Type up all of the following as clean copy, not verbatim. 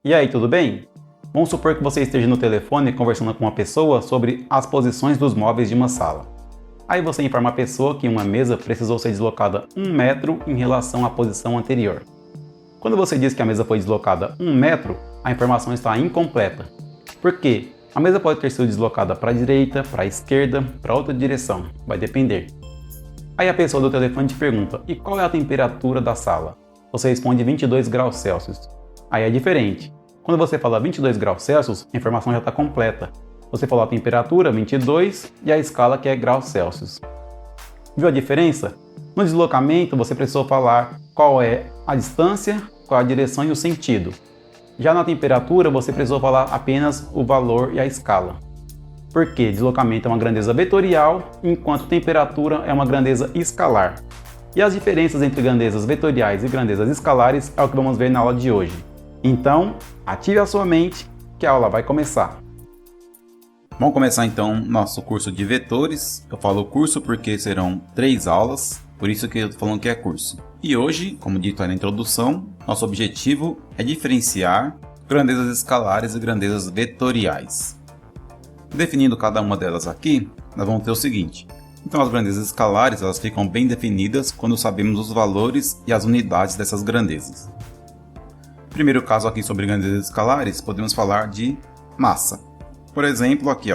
E aí, tudo bem? Vamos supor que você esteja no telefone conversando com uma pessoa sobre as posições dos móveis de uma sala. Aí você informa a pessoa que uma mesa precisou ser deslocada 1 metro em relação à posição anterior. Quando você diz que a mesa foi deslocada 1 metro, a informação está incompleta. Por quê? A mesa pode ter sido deslocada para a direita, para a esquerda, para outra direção, vai depender. Aí a pessoa do telefone te pergunta, e qual é a temperatura da sala? Você responde 22 graus Celsius. Aí é diferente. Quando você fala 22 graus Celsius, a informação já está completa. Você falou a temperatura, 22, e a escala que é graus Celsius. Viu a diferença? No deslocamento, você precisou falar qual é a distância, qual é a direção e o sentido. Já na temperatura, você precisou falar apenas o valor e a escala. Porque deslocamento é uma grandeza vetorial, enquanto temperatura é uma grandeza escalar. E as diferenças entre grandezas vetoriais e grandezas escalares é o que vamos ver na aula de hoje. Então, ative a sua mente, que a aula vai começar. Vamos começar então nosso curso de vetores. Eu falo curso porque serão 3 aulas, por isso que eu estou falando que é curso. E hoje, como dito aí na introdução, nosso objetivo é diferenciar grandezas escalares e grandezas vetoriais. Definindo cada uma delas aqui, nós vamos ter o seguinte. Então as grandezas escalares elas ficam bem definidas quando sabemos os valores e as unidades dessas grandezas. Primeiro caso aqui sobre grandezas escalares, podemos falar de massa. Por exemplo, aqui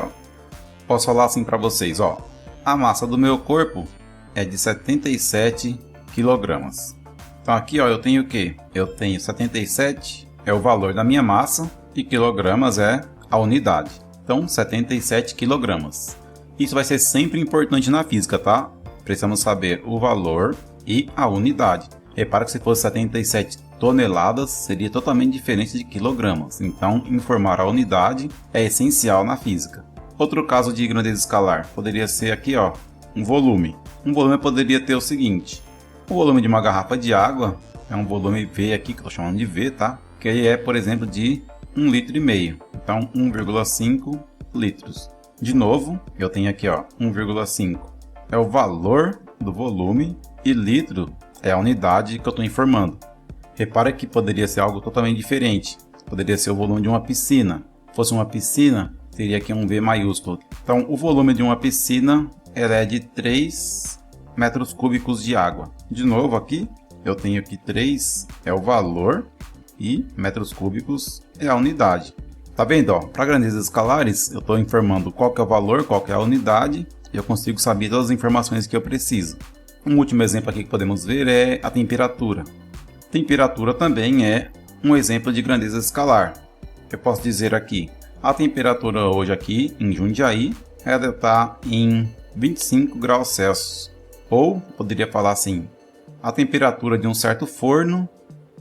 posso falar assim para vocês, a massa do meu corpo é de 77 kg. Então aqui eu tenho o quê? Eu tenho 77 é o valor da minha massa e quilogramas é a unidade. Então 77 kg. Isso vai ser sempre importante na física, tá? Precisamos saber o valor e a unidade. Repara que se fosse 77 toneladas, seria totalmente diferente de quilogramas. Então, informar a unidade é essencial na física. Outro caso de grandeza escalar poderia ser aqui, um volume. Um volume poderia ter o seguinte. O volume de uma garrafa de água é um volume V aqui, que eu estou chamando de V, tá? Que ele é, por exemplo, de 1,5 litro. Então, 1,5 litros. De novo, eu tenho aqui, 1,5. É o valor do volume e litro é a unidade que eu estou informando. Repara que poderia ser algo totalmente diferente. Poderia ser o volume de uma piscina. Se fosse uma piscina, teria aqui um V maiúsculo. Então, o volume de uma piscina ela é de 3 metros cúbicos de água. De novo aqui, eu tenho aqui 3 é o valor e metros cúbicos é a unidade. Tá vendo? Para grandezas escalares, eu estou informando qual que é o valor, qual que é a unidade e eu consigo saber todas as informações que eu preciso. Um último exemplo aqui que podemos ver é a temperatura. Temperatura também é um exemplo de grandeza escalar. Eu posso dizer aqui, a temperatura hoje aqui em Jundiaí ela está em 25 graus Celsius. Ou poderia falar assim, a temperatura de um certo forno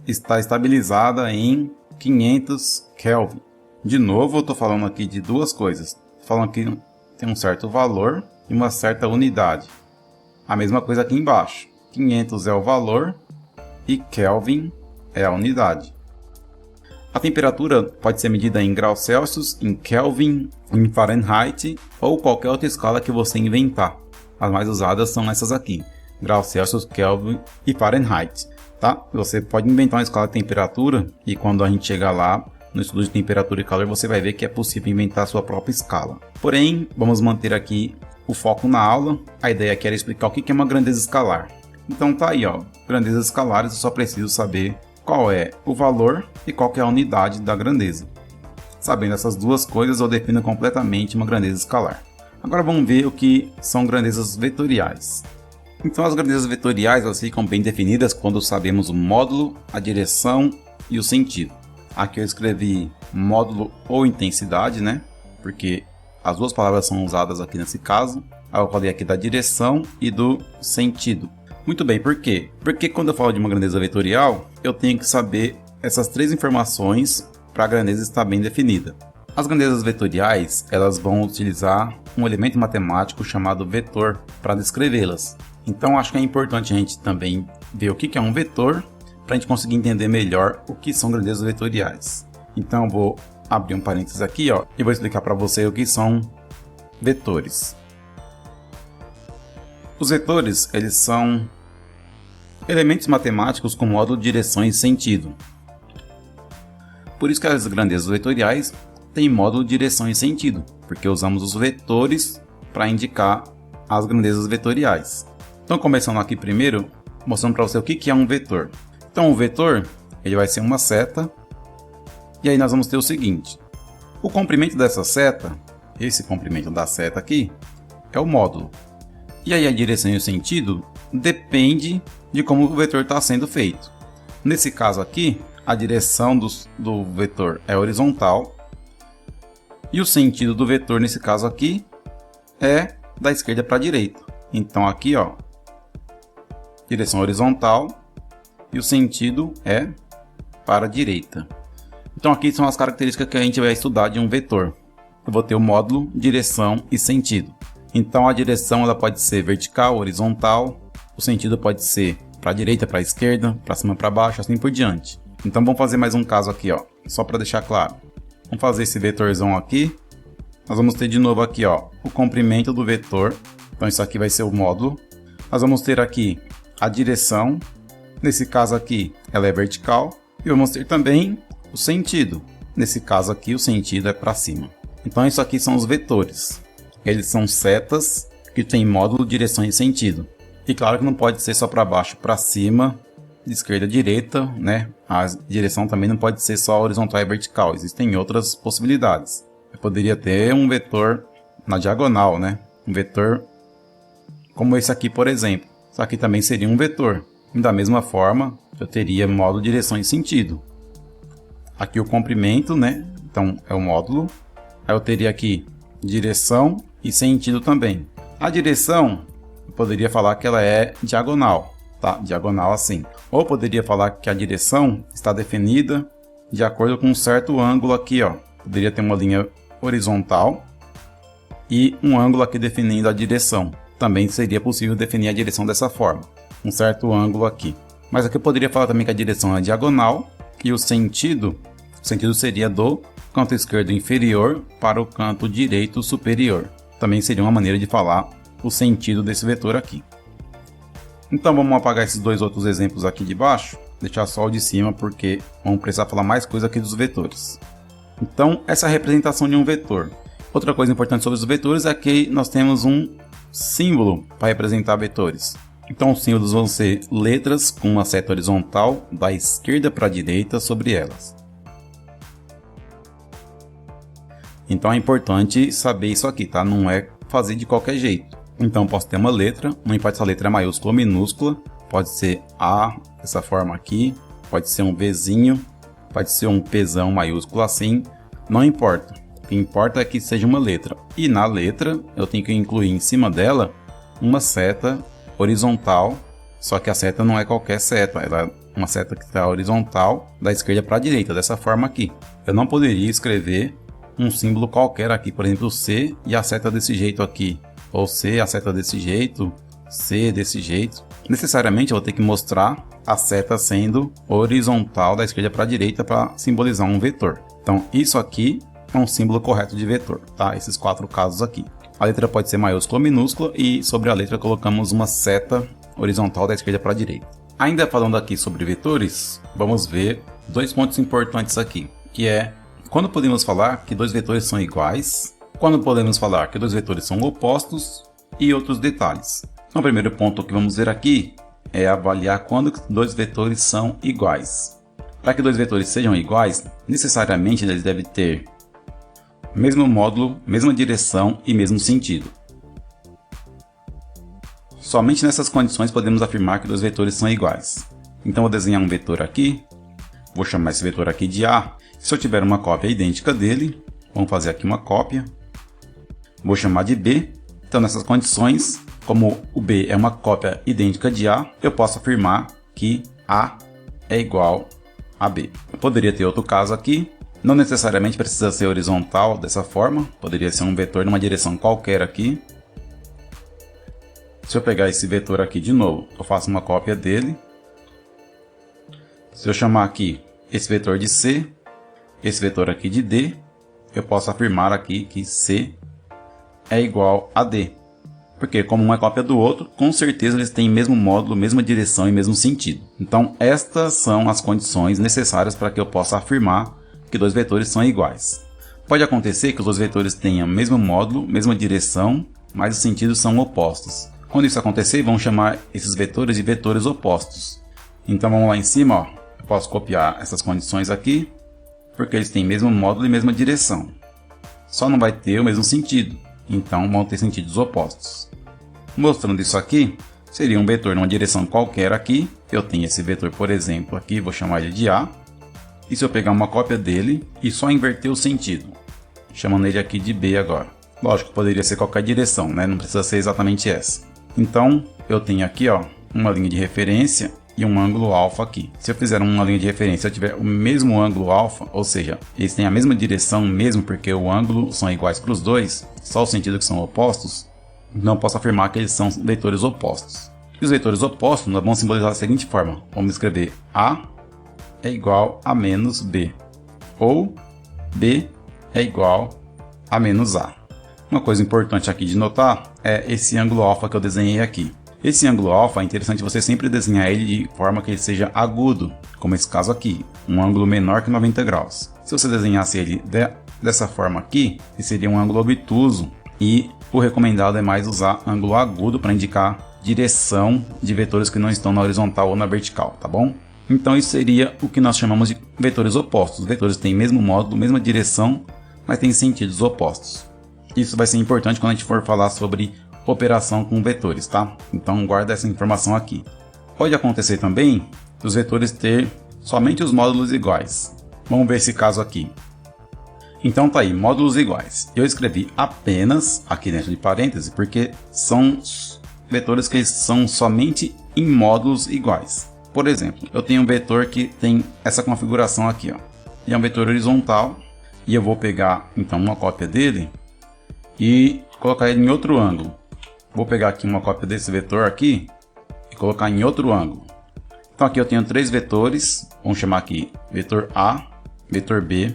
está estabilizada em 500 Kelvin. De novo, eu estou falando aqui de duas coisas. Estou falando que tem um certo valor e uma certa unidade. A mesma coisa aqui embaixo. 500 é o valor e Kelvin é a unidade. A temperatura pode ser medida em graus Celsius, em Kelvin, em Fahrenheit ou qualquer outra escala que você inventar. As mais usadas são essas aqui. Graus Celsius, Kelvin e Fahrenheit. Tá? Você pode inventar uma escala de temperatura e quando a gente chegar lá no estudo de temperatura e calor você vai ver que é possível inventar a sua própria escala. Porém, vamos manter aqui o foco na aula. A ideia aqui era explicar o que é uma grandeza escalar. Então tá aí, grandezas escalares eu só preciso saber qual é o valor e qual que é a unidade da grandeza. Sabendo essas duas coisas eu defino completamente uma grandeza escalar. Agora vamos ver o que são grandezas vetoriais. Então as grandezas vetoriais elas ficam bem definidas quando sabemos o módulo, a direção e o sentido. Aqui eu escrevi módulo ou intensidade, né? Porque as duas palavras são usadas aqui nesse caso. Aí eu falei aqui da direção e do sentido. Muito bem, por quê? Porque quando eu falo de uma grandeza vetorial, eu tenho que saber essas três informações para a grandeza estar bem definida. As grandezas vetoriais, elas vão utilizar um elemento matemático chamado vetor para descrevê-las. Então acho que é importante a gente também ver o que é um vetor para a gente conseguir entender melhor o que são grandezas vetoriais. Então eu vou abrir um parênteses aqui e vou explicar para você o que são vetores. Os vetores eles são elementos matemáticos com módulo, direção e sentido. Por isso que as grandezas vetoriais têm módulo, direção e sentido, porque usamos os vetores para indicar as grandezas vetoriais. Então, começando aqui primeiro, mostrando para você o que é um vetor. Então, o vetor ele vai ser uma seta, e aí nós vamos ter o seguinte: o comprimento dessa seta, esse comprimento da seta aqui, é o módulo. E aí a direção e o sentido depende de como o vetor está sendo feito. Nesse caso aqui, a direção do vetor é horizontal, e o sentido do vetor nesse caso aqui é da esquerda para a direita. Então aqui, ó, direção horizontal e o sentido é para a direita. Então aqui são as características que a gente vai estudar de um vetor. Eu vou ter o módulo, direção e sentido. Então a direção ela pode ser vertical, horizontal, o sentido pode ser para a direita, para a esquerda, para cima, para baixo, assim por diante. Então vamos fazer mais um caso aqui, ó, só para deixar claro. Vamos fazer esse vetorzão aqui. Nós vamos ter de novo aqui, ó, o comprimento do vetor. Então isso aqui vai ser o módulo. Nós vamos ter aqui a direção. Nesse caso aqui, ela é vertical. E vamos ter também o sentido. Nesse caso aqui, o sentido é para cima. Então isso aqui são os vetores. Eles são setas que têm módulo, direção e sentido. E claro que não pode ser só para baixo, para cima, de esquerda a direita, né? A direção também não pode ser só horizontal e vertical. Existem outras possibilidades. Eu poderia ter um vetor na diagonal, né? Um vetor como esse aqui, por exemplo. Isso aqui também seria um vetor. E da mesma forma, eu teria módulo, direção e sentido. Aqui o comprimento, né? Então é o módulo. Aí eu teria aqui direção e sentido também. A direção, eu poderia falar que ela é diagonal, tá? Diagonal assim. Ou poderia falar que a direção está definida de acordo com um certo ângulo aqui, ó. Poderia ter uma linha horizontal e um ângulo aqui definindo a direção. Também seria possível definir a direção dessa forma, um certo ângulo aqui. Mas aqui eu poderia falar também que a direção é diagonal e o sentido seria do canto esquerdo inferior para o canto direito superior. Também seria uma maneira de falar o sentido desse vetor aqui. Então vamos apagar esses dois outros exemplos aqui de baixo, deixar só o de cima porque vamos precisar falar mais coisa aqui dos vetores. Então essa é a representação de um vetor. Outra coisa importante sobre os vetores é que nós temos um símbolo para representar vetores. Então os símbolos vão ser letras com uma seta horizontal da esquerda para a direita sobre elas. Então é importante saber isso aqui, tá? Não é fazer de qualquer jeito. Então posso ter uma letra, não importa se a letra é maiúscula ou minúscula, pode ser A, dessa forma aqui, pode ser um Vzinho, pode ser um Pzão maiúsculo assim, não importa. O que importa é que seja uma letra. E na letra eu tenho que incluir em cima dela uma seta horizontal, só que a seta não é qualquer seta, ela é uma seta que está horizontal da esquerda para a direita, dessa forma aqui. Eu não poderia escrever um símbolo qualquer aqui, por exemplo C e a seta desse jeito aqui, ou C, a seta desse jeito, C desse jeito. Necessariamente eu vou ter que mostrar a seta sendo horizontal da esquerda para a direita para simbolizar um vetor. Então isso aqui é um símbolo correto de vetor, tá? Esses quatro casos aqui. A letra pode ser maiúscula ou minúscula e sobre a letra colocamos uma seta horizontal da esquerda para a direita. Ainda falando aqui sobre vetores, vamos ver dois pontos importantes aqui, que é quando podemos falar que dois vetores são iguais, quando podemos falar que dois vetores são opostos e outros detalhes. Então, o primeiro ponto que vamos ver aqui é avaliar quando dois vetores são iguais. Para que dois vetores sejam iguais, necessariamente eles devem ter mesmo módulo, mesma direção e mesmo sentido. Somente nessas condições podemos afirmar que dois vetores são iguais. Então, vou desenhar um vetor aqui, vou chamar esse vetor aqui de A. Se eu tiver uma cópia idêntica dele, vamos fazer aqui uma cópia. Vou chamar de B. Então, nessas condições, como o B é uma cópia idêntica de A, eu posso afirmar que A é igual a B. Eu poderia ter outro caso aqui. Não necessariamente precisa ser horizontal dessa forma. Poderia ser um vetor numa direção qualquer aqui. Se eu pegar esse vetor aqui de novo, eu faço uma cópia dele. Se eu chamar aqui esse vetor de C, esse vetor aqui de D, eu posso afirmar aqui que C é igual a D. Porque como um é cópia do outro, com certeza eles têm mesmo módulo, mesma direção e mesmo sentido. Então estas são as condições necessárias para que eu possa afirmar que dois vetores são iguais. Pode acontecer que os dois vetores tenham mesmo módulo, mesma direção, mas os sentidos são opostos. Quando isso acontecer, vamos chamar esses vetores de vetores opostos. Então vamos lá em cima, ó. Eu posso copiar essas condições aqui, porque eles têm mesmo módulo e mesma direção. Só não vai ter o mesmo sentido, então vão ter sentidos opostos. Mostrando isso aqui, seria um vetor numa direção qualquer aqui. Eu tenho esse vetor, por exemplo, aqui, vou chamar ele de A. E se eu pegar uma cópia dele e só inverter o sentido, chamando ele aqui de B agora. Lógico, poderia ser qualquer direção, né? Não precisa ser exatamente essa. Então, eu tenho aqui, ó, uma linha de referência e um ângulo alfa aqui. Se eu fizer uma linha de referência e eu tiver o mesmo ângulo alfa, ou seja, eles têm a mesma direção mesmo porque o ângulo são iguais para os dois, só o sentido que são opostos, não posso afirmar que eles são vetores opostos. E os vetores opostos nós vamos simbolizar da seguinte forma. Vamos escrever A é igual a menos B, ou B é igual a menos A. Uma coisa importante aqui de notar é esse ângulo alfa que eu desenhei aqui. Esse ângulo alfa é interessante você sempre desenhar ele de forma que ele seja agudo, como esse caso aqui, um ângulo menor que 90 graus. Se você desenhasse ele dessa forma aqui, esse seria um ângulo obtuso, e o recomendado é mais usar ângulo agudo para indicar direção de vetores que não estão na horizontal ou na vertical, tá bom? Então isso seria o que nós chamamos de vetores opostos. Os vetores têm mesmo módulo, mesma direção, mas têm sentidos opostos. Isso vai ser importante quando a gente for falar sobre operação com vetores, tá? Então guarda essa informação aqui. Pode acontecer também dos vetores ter somente os módulos iguais. Vamos ver esse caso aqui. Então tá aí, módulos iguais. Eu escrevi apenas aqui dentro de parênteses porque são vetores que são somente em módulos iguais. Por exemplo, eu tenho um vetor que tem essa configuração aqui, ó. E é um vetor horizontal e eu vou pegar então uma cópia dele e colocar ele em outro ângulo. Vou pegar aqui uma cópia desse vetor aqui e colocar em outro ângulo. Então aqui eu tenho três vetores, vamos chamar aqui vetor A, vetor B,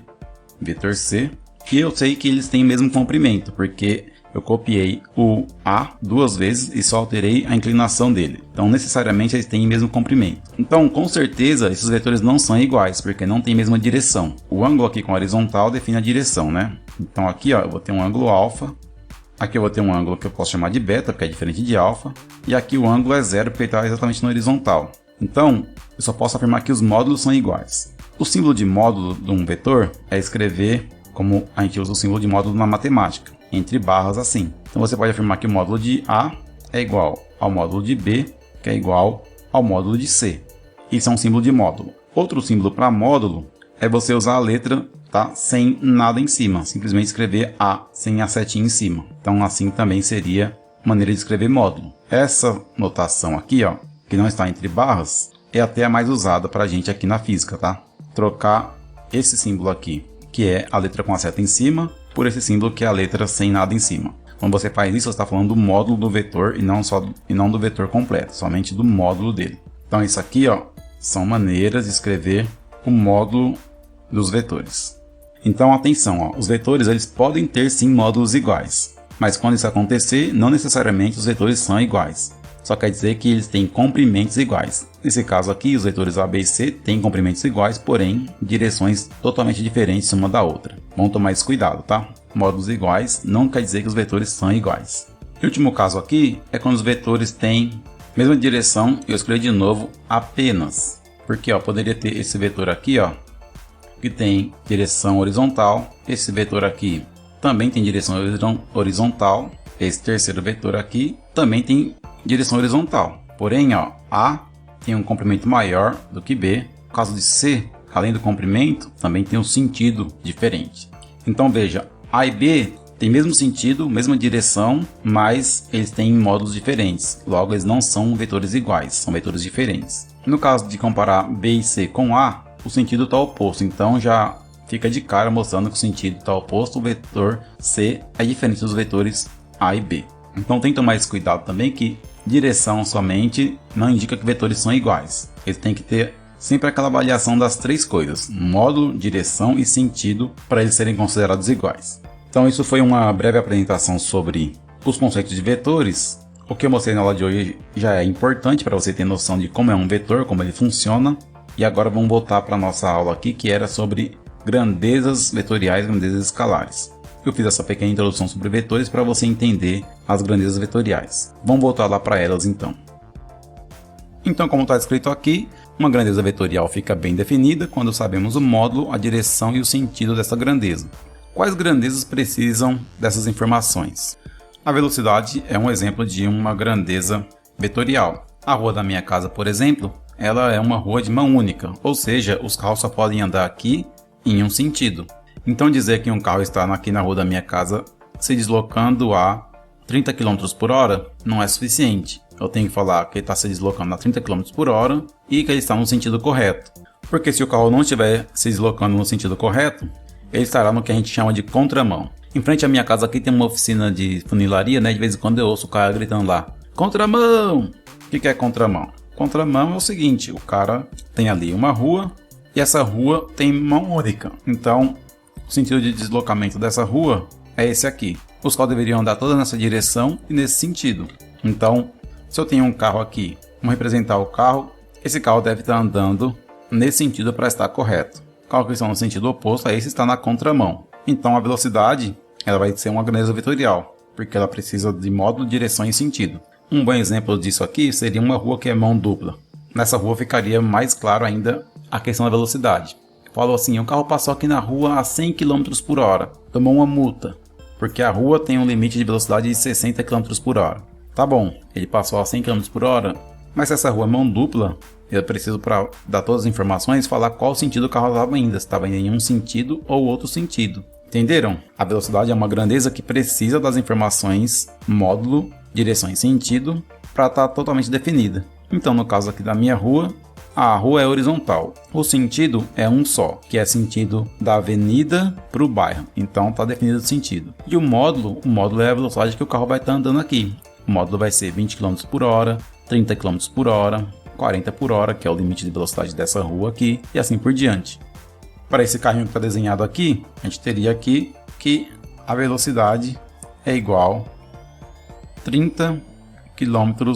vetor C. E eu sei que eles têm o mesmo comprimento, porque eu copiei o A duas vezes e só alterei a inclinação dele. Então necessariamente eles têm o mesmo comprimento. Então com certeza esses vetores não são iguais, porque não tem a mesma direção. O ângulo aqui com a horizontal define a direção, né? Então aqui ó, eu vou ter um ângulo alfa. Aqui eu vou ter um ângulo que eu posso chamar de beta, porque é diferente de alfa. E aqui o ângulo é zero, porque está exatamente na horizontal. Então, eu só posso afirmar que os módulos são iguais. O símbolo de módulo de um vetor é escrever como a gente usa o símbolo de módulo na matemática, entre barras assim. Então você pode afirmar que o módulo de A é igual ao módulo de B, que é igual ao módulo de C. Isso é um símbolo de módulo. Outro símbolo para módulo é você usar a letra, tá, sem nada em cima, simplesmente escrever A sem a setinha em cima. Então assim também seria maneira de escrever módulo. Essa notação aqui, ó, que não está entre barras, é até a mais usada para a gente aqui na física, tá? Trocar esse símbolo aqui, que é a letra com a seta em cima, por esse símbolo que é a letra sem nada em cima. Quando você faz isso, você está falando do módulo do vetor e não do vetor completo, somente do módulo dele. Então isso aqui, ó, são maneiras de escrever o módulo dos vetores. Então atenção, ó, os vetores eles podem ter sim módulos iguais, mas quando isso acontecer, não necessariamente os vetores são iguais. Só quer dizer que eles têm comprimentos iguais. Nesse caso aqui, os vetores A, B e C têm comprimentos iguais, porém direções totalmente diferentes uma da outra. Vamos tomar esse cuidado, tá? Módulos iguais não quer dizer que os vetores são iguais. O último caso aqui é quando os vetores têm mesma direção e eu escrevi de novo apenas. Porque ó, poderia ter esse vetor aqui, ó, que tem direção horizontal. Esse vetor aqui também tem direção horizontal. Esse terceiro vetor aqui também tem direção horizontal. Porém, ó, A tem um comprimento maior do que B. No caso de C, além do comprimento, também tem um sentido diferente. Então veja, A e B têm mesmo sentido, mesma direção, mas eles têm módulos diferentes. Logo, eles não são vetores iguais, são vetores diferentes. No caso de comparar B e C com A, o sentido está oposto. Então já fica de cara mostrando que o sentido está oposto. O vetor C é diferente dos vetores A e B. Então tem que tomar esse cuidado também que direção somente não indica que vetores são iguais. Eles têm que ter sempre aquela avaliação das três coisas, módulo, direção e sentido, para eles serem considerados iguais. Então isso foi uma breve apresentação sobre os conceitos de vetores. O que eu mostrei na aula de hoje já é importante para você ter noção de como é um vetor, como ele funciona. E agora vamos voltar para a nossa aula aqui, que era sobre grandezas vetoriais e grandezas escalares. Eu fiz essa pequena introdução sobre vetores para você entender as grandezas vetoriais. Vamos voltar lá para elas então. Então, como está escrito aqui, uma grandeza vetorial fica bem definida quando sabemos o módulo, a direção e o sentido dessa grandeza. Quais grandezas precisam dessas informações? A velocidade é um exemplo de uma grandeza vetorial. A rua da minha casa, por exemplo, ela é uma rua de mão única, ou seja, os carros só podem andar aqui em um sentido. Então dizer que um carro está aqui na rua da minha casa se deslocando a 30 km por hora não é suficiente. Eu tenho que falar que ele está se deslocando a 30 km por hora e que ele está no sentido correto. Porque se o carro não estiver se deslocando no sentido correto, ele estará no que a gente chama de contramão. Em frente à minha casa aqui tem uma oficina de funilaria, né? De vez em quando eu ouço o cara gritando lá: contramão! O que é contramão? Contramão é o seguinte, o cara tem ali uma rua e essa rua tem mão única. Então, o sentido de deslocamento dessa rua é esse aqui. Os carros deveriam andar toda nessa direção e nesse sentido. Então, se eu tenho um carro aqui, vamos representar o carro, esse carro deve estar andando nesse sentido para estar correto. O carro que está no sentido oposto a esse está na contramão. Então, a velocidade ela vai ser uma grandeza vetorial, porque ela precisa de módulo, direção e sentido. Um bom exemplo disso aqui seria uma rua que é mão dupla. Nessa rua ficaria mais claro ainda a questão da velocidade. Falou assim, o carro passou aqui na rua a 100 km por hora, tomou uma multa, porque a rua tem um limite de velocidade de 60 km por hora. Tá bom, ele passou a 100 km por hora, mas se essa rua é mão dupla, eu preciso, para dar todas as informações, falar qual sentido o carro estava indo, se estava indo em um sentido ou outro sentido. Entenderam? A velocidade é uma grandeza que precisa das informações módulo, direção e sentido para estar totalmente definida. Então, no caso aqui da minha rua, a rua é horizontal. O sentido é um só, que é sentido da avenida para o bairro. Então, está definido o sentido. E o módulo é a velocidade que o carro vai estar andando aqui. O módulo vai ser 20 km por hora, 30 km por hora, 40 por hora, que é o limite de velocidade dessa rua aqui, e assim por diante. Para esse carrinho que está desenhado aqui, a gente teria aqui que a velocidade é igual a 30 km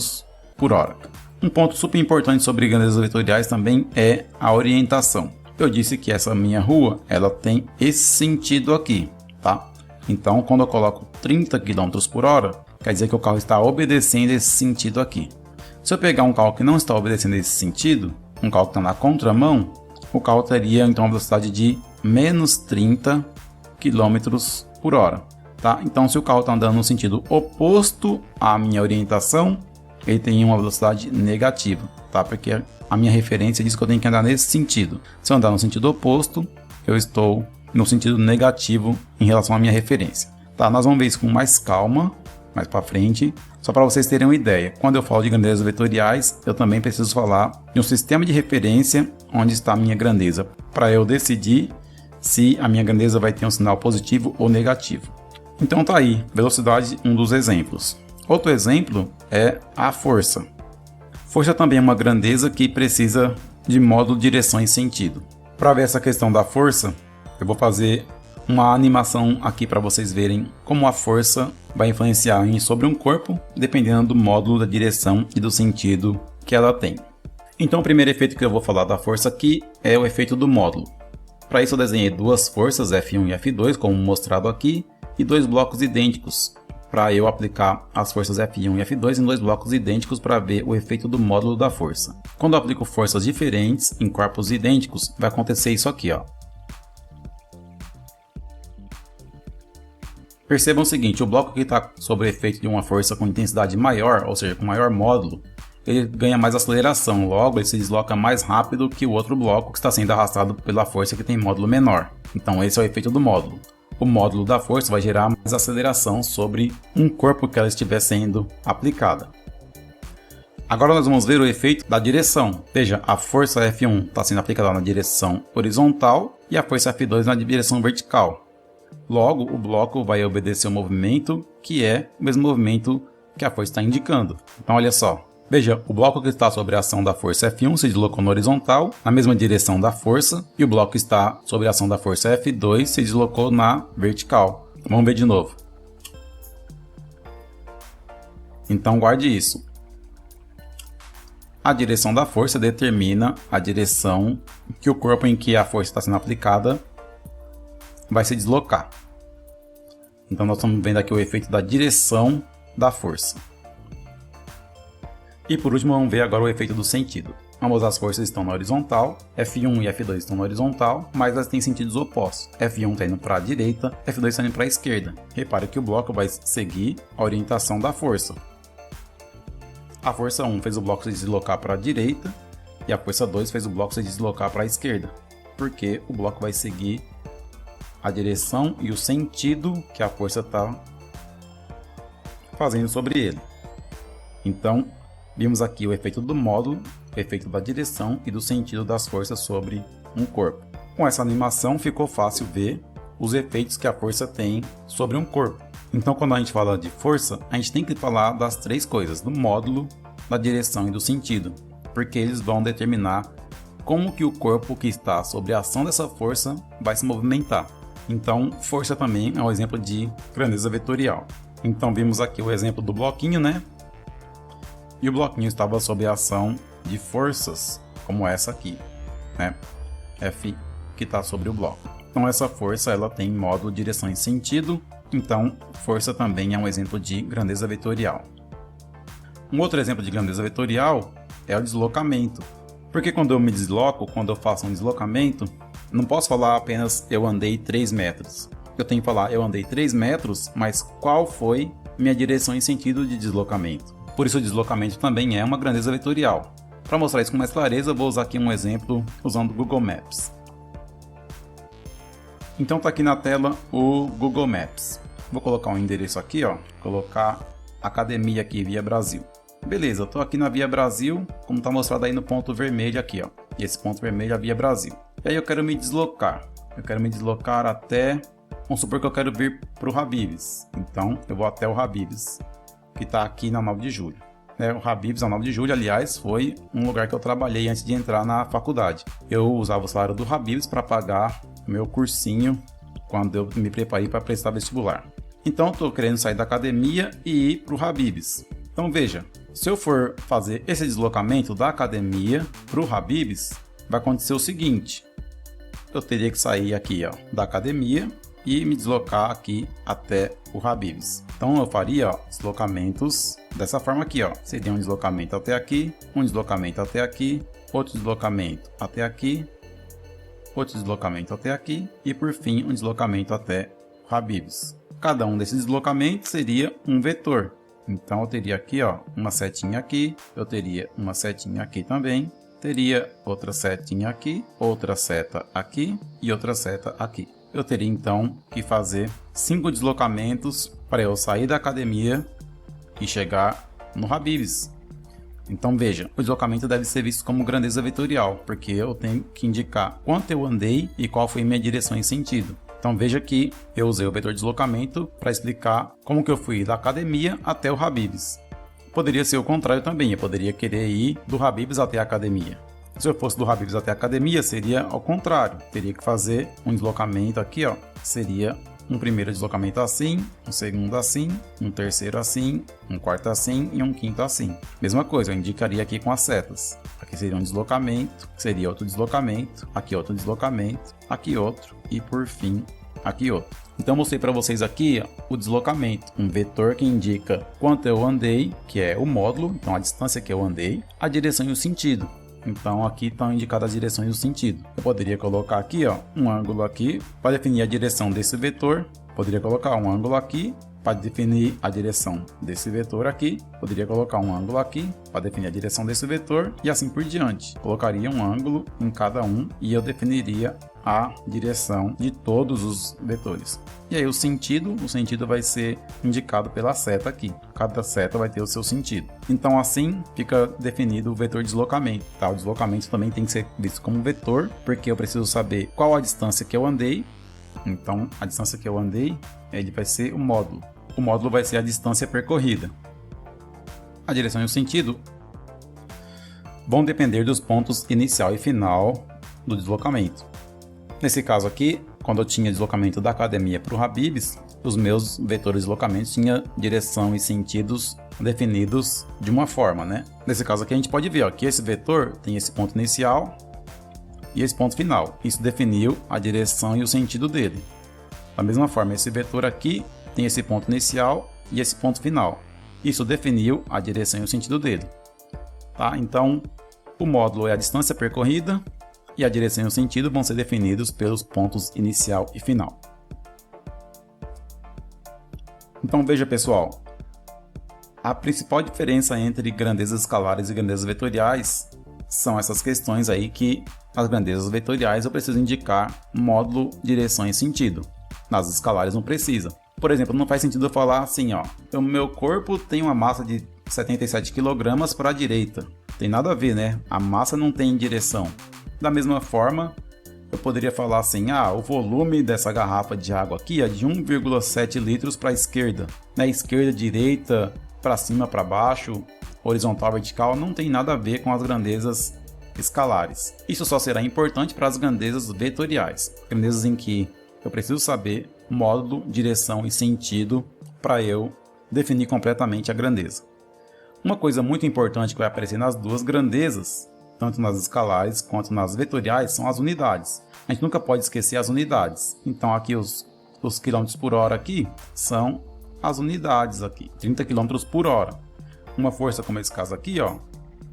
por hora. Um ponto super importante sobre grandezas vetoriais também é a orientação. Eu disse que essa minha rua, ela tem esse sentido aqui, tá? Então, quando eu coloco 30 km por hora, quer dizer que o carro está obedecendo esse sentido aqui. Se eu pegar um carro que não está obedecendo esse sentido, um carro que está na contramão, o carro teria então a velocidade de menos 30 km por hora. Tá? Então, se o carro está andando no sentido oposto à minha orientação, ele tem uma velocidade negativa, tá? Porque a minha referência diz que eu tenho que andar nesse sentido. Se eu andar no sentido oposto, eu estou no sentido negativo em relação à minha referência. Tá? Nós vamos ver isso com mais calma, mais para frente. Só para vocês terem uma ideia, quando eu falo de grandezas vetoriais, eu também preciso falar de um sistema de referência onde está a minha grandeza, para eu decidir se a minha grandeza vai ter um sinal positivo ou negativo. Então tá aí, velocidade, um dos exemplos. Outro exemplo é a força. Força também é uma grandeza que precisa de módulo, direção e sentido. Para ver essa questão da força, eu vou fazer uma animação aqui para vocês verem como a força vai influenciar sobre um corpo, dependendo do módulo, da direção e do sentido que ela tem. Então o primeiro efeito que eu vou falar da força aqui é o efeito do módulo. Para isso eu desenhei duas forças, F1 e F2, como mostrado aqui, e dois blocos idênticos, para eu aplicar as forças F1 e F2 em dois blocos idênticos para ver o efeito do módulo da força. Quando eu aplico forças diferentes em corpos idênticos, vai acontecer isso aqui, ó. Percebam o seguinte, o bloco que está sob o efeito de uma força com intensidade maior, ou seja, com maior módulo, ele ganha mais aceleração, logo ele se desloca mais rápido que o outro bloco que está sendo arrastado pela força que tem módulo menor. Então esse é o efeito do módulo. O módulo da força vai gerar mais aceleração sobre um corpo que ela estiver sendo aplicada. Agora nós vamos ver o efeito da direção. Veja, a força F1 está sendo aplicada na direção horizontal e a força F2 na direção vertical. Logo, o bloco vai obedecer o movimento, que é o mesmo movimento que a força está indicando. Então, olha só. Veja, o bloco que está sob a ação da força F1 se deslocou na horizontal, na mesma direção da força, e o bloco que está sob a ação da força F2 se deslocou na vertical. Vamos ver de novo. Então, guarde isso. A direção da força determina a direção que o corpo em que a força está sendo aplicada vai se deslocar. Então nós estamos vendo aqui o efeito da direção da força. E por último vamos ver agora o efeito do sentido. Ambas as forças estão na horizontal, F1 e F2 estão na horizontal, mas elas têm sentidos opostos. F1 está indo para a direita, F2 está indo para a esquerda. Repare que o bloco vai seguir a orientação da força. A força 1 fez o bloco se deslocar para a direita e a força 2 fez o bloco se deslocar para a esquerda, porque o bloco vai seguir a direção e o sentido que a força está fazendo sobre ele. Então, vimos aqui o efeito do módulo, o efeito da direção e do sentido das forças sobre um corpo. Com essa animação ficou fácil ver os efeitos que a força tem sobre um corpo. Então, quando a gente fala de força, a gente tem que falar das três coisas, do módulo, da direção e do sentido, porque eles vão determinar como que o corpo que está sob a ação dessa força vai se movimentar. Então, força também é um exemplo de grandeza vetorial. Então, vimos aqui o exemplo do bloquinho, né? E o bloquinho estava sob a ação de forças, como essa aqui, né? F que está sobre o bloco. Então, essa força ela tem módulo, direção e sentido. Então, força também é um exemplo de grandeza vetorial. Um outro exemplo de grandeza vetorial é o deslocamento. Porque quando eu me desloco, quando eu faço um deslocamento, não posso falar apenas eu andei 3 metros. Eu tenho que falar eu andei 3 metros, mas qual foi minha direção e sentido de deslocamento? Por isso o deslocamento também é uma grandeza vetorial. Para mostrar isso com mais clareza, eu vou usar aqui um exemplo usando o Google Maps. Então está aqui na tela o Google Maps. Vou colocar um endereço aqui, ó, colocar academia aqui, Via Brasil. Beleza, eu estou aqui na Via Brasil, como está mostrado aí no ponto vermelho aqui, ó. E esse ponto vermelho é a Via Brasil. E aí eu quero me deslocar. Eu quero me deslocar até... Vamos supor que eu quero vir para o Habib's. Então eu vou até o Habib's, que está aqui na 9 de julho. O Habib's, na 9 de julho, aliás, foi um lugar que eu trabalhei antes de entrar na faculdade. Eu usava o salário do Habib's para pagar o meu cursinho quando eu me preparei para prestar vestibular. Então eu estou querendo sair da academia e ir para o Habib's. Então veja, se eu for fazer esse deslocamento da academia para o Habib's, vai acontecer o seguinte. Eu teria que sair aqui, ó, da academia e me deslocar aqui até o Habib's. Então eu faria, ó, deslocamentos dessa forma aqui, ó. Seria um deslocamento até aqui, um deslocamento até aqui, outro deslocamento até aqui, outro deslocamento até aqui e por fim um deslocamento até o Habib's. Cada um desses deslocamentos seria um vetor. Então eu teria aqui, ó, uma setinha aqui, eu teria uma setinha aqui também, teria outra setinha aqui, outra seta aqui e outra seta aqui. Eu teria então que fazer 5 deslocamentos para eu sair da academia e chegar no Habib's. Então veja, o deslocamento deve ser visto como grandeza vetorial, porque eu tenho que indicar quanto eu andei e qual foi minha direção e sentido. Então veja que eu usei o vetor deslocamento para explicar como que eu fui da academia até o Habib's. Poderia ser o contrário também, eu poderia querer ir do Habib's até a academia. Se eu fosse do Habib's até a academia, seria ao contrário. Teria que fazer um deslocamento aqui, ó. Seria um primeiro deslocamento assim, um segundo assim, um terceiro assim, um quarto assim e um quinto assim. Mesma coisa, eu indicaria aqui com as setas. Aqui seria um deslocamento, seria outro deslocamento, aqui outro deslocamento, aqui outro e por fim aqui outro. Então mostrei para vocês aqui o deslocamento, um vetor que indica quanto eu andei, que é o módulo, então a distância que eu andei, a direção e o sentido. Então aqui estão indicadas as direções e o sentido. Eu poderia colocar aqui, ó, um ângulo aqui para definir a direção desse vetor. Poderia colocar um ângulo aqui para definir a direção desse vetor aqui. Poderia colocar um ângulo aqui para definir a direção desse vetor e assim por diante. Colocaria um ângulo em cada um e eu definiria a direção de todos os vetores. E aí o sentido vai ser indicado pela seta aqui. Cada seta vai ter o seu sentido. Então assim fica definido o vetor deslocamento. Tá? O deslocamento também tem que ser visto como vetor, porque eu preciso saber qual a distância que eu andei. Então a distância que eu andei, ele vai ser o módulo. O módulo vai ser a distância percorrida. A direção e o sentido vão depender dos pontos inicial e final do deslocamento. Nesse caso aqui, quando eu tinha deslocamento da academia para o Habib's, os meus vetores de deslocamento tinham direção e sentidos definidos de uma forma, né? Nesse caso aqui a gente pode ver, ó, que esse vetor tem esse ponto inicial e esse ponto final. Isso definiu a direção e o sentido dele. Da mesma forma, esse vetor aqui tem esse ponto inicial e esse ponto final. Isso definiu a direção e o sentido dele. Tá? Então, o módulo é a distância percorrida e a direção e o sentido vão ser definidos pelos pontos inicial e final. Então veja, pessoal, a principal diferença entre grandezas escalares e grandezas vetoriais são essas questões aí que nas grandezas vetoriais eu preciso indicar módulo, direção e sentido. Nas escalares não precisa. Por exemplo, não faz sentido eu falar assim, ó, o meu corpo tem uma massa de 77 kg para a direita. Tem nada a ver, né? A massa não tem direção. Da mesma forma, eu poderia falar assim, o volume dessa garrafa de água aqui é de 1,7 litros para a esquerda. Na esquerda, direita, para cima, para baixo, horizontal, vertical, não tem nada a ver com as grandezas escalares. Isso só será importante para as grandezas vetoriais, grandezas em que eu preciso saber módulo, direção e sentido para eu definir completamente a grandeza. Uma coisa muito importante que vai aparecer nas duas grandezas, tanto nas escalares quanto nas vetoriais, são as unidades. A gente nunca pode esquecer as unidades. Então aqui os km por hora aqui são as unidades aqui, 30 km por hora. Uma força como esse caso aqui, ó,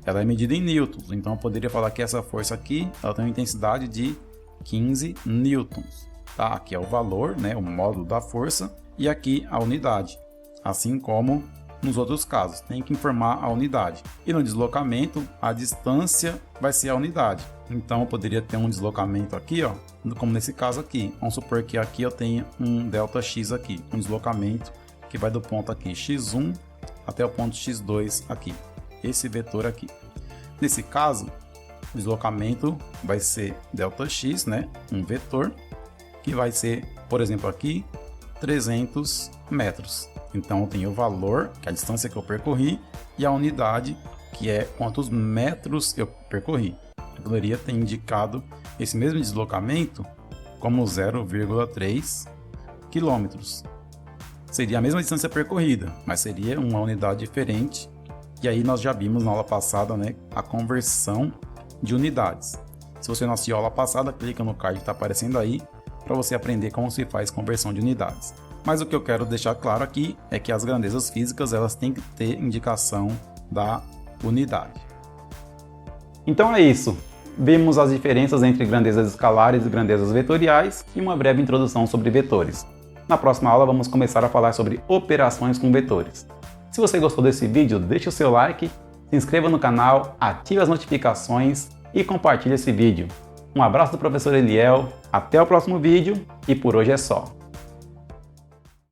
ela é medida em newtons. Então eu poderia falar que essa força aqui, ela tem uma intensidade de 15 newtons. Tá? Aqui é o valor, né, o módulo da força, e aqui a unidade. Assim como nos outros casos, tem que informar a unidade. E no deslocamento, a distância vai ser a unidade. Então eu poderia ter um deslocamento aqui, ó, como nesse caso aqui. Vamos supor que aqui eu tenha um ΔX aqui, um deslocamento que vai do ponto aqui x1 até o ponto x2 aqui, esse vetor aqui. Nesse caso, o deslocamento vai ser ΔX, né, um vetor, que vai ser, por exemplo, aqui 300 metros. Então eu tenho o valor, que é a distância que eu percorri, e a unidade, que é quantos metros eu percorri. Eu poderia ter indicado esse mesmo deslocamento como 0,3 quilômetros. Seria a mesma distância percorrida, mas seria uma unidade diferente. E aí nós já vimos na aula passada, né, a conversão de unidades. Se você não assistiu a aula passada, clica no card que está aparecendo aí para você aprender como se faz conversão de unidades. Mas o que eu quero deixar claro aqui é que as grandezas físicas elas têm que ter indicação da unidade. Então é isso. Vimos as diferenças entre grandezas escalares e grandezas vetoriais e uma breve introdução sobre vetores. Na próxima aula vamos começar a falar sobre operações com vetores. Se você gostou desse vídeo, deixe o seu like, se inscreva no canal, ative as notificações e compartilhe esse vídeo. Um abraço do professor Eliel, até o próximo vídeo e por hoje é só.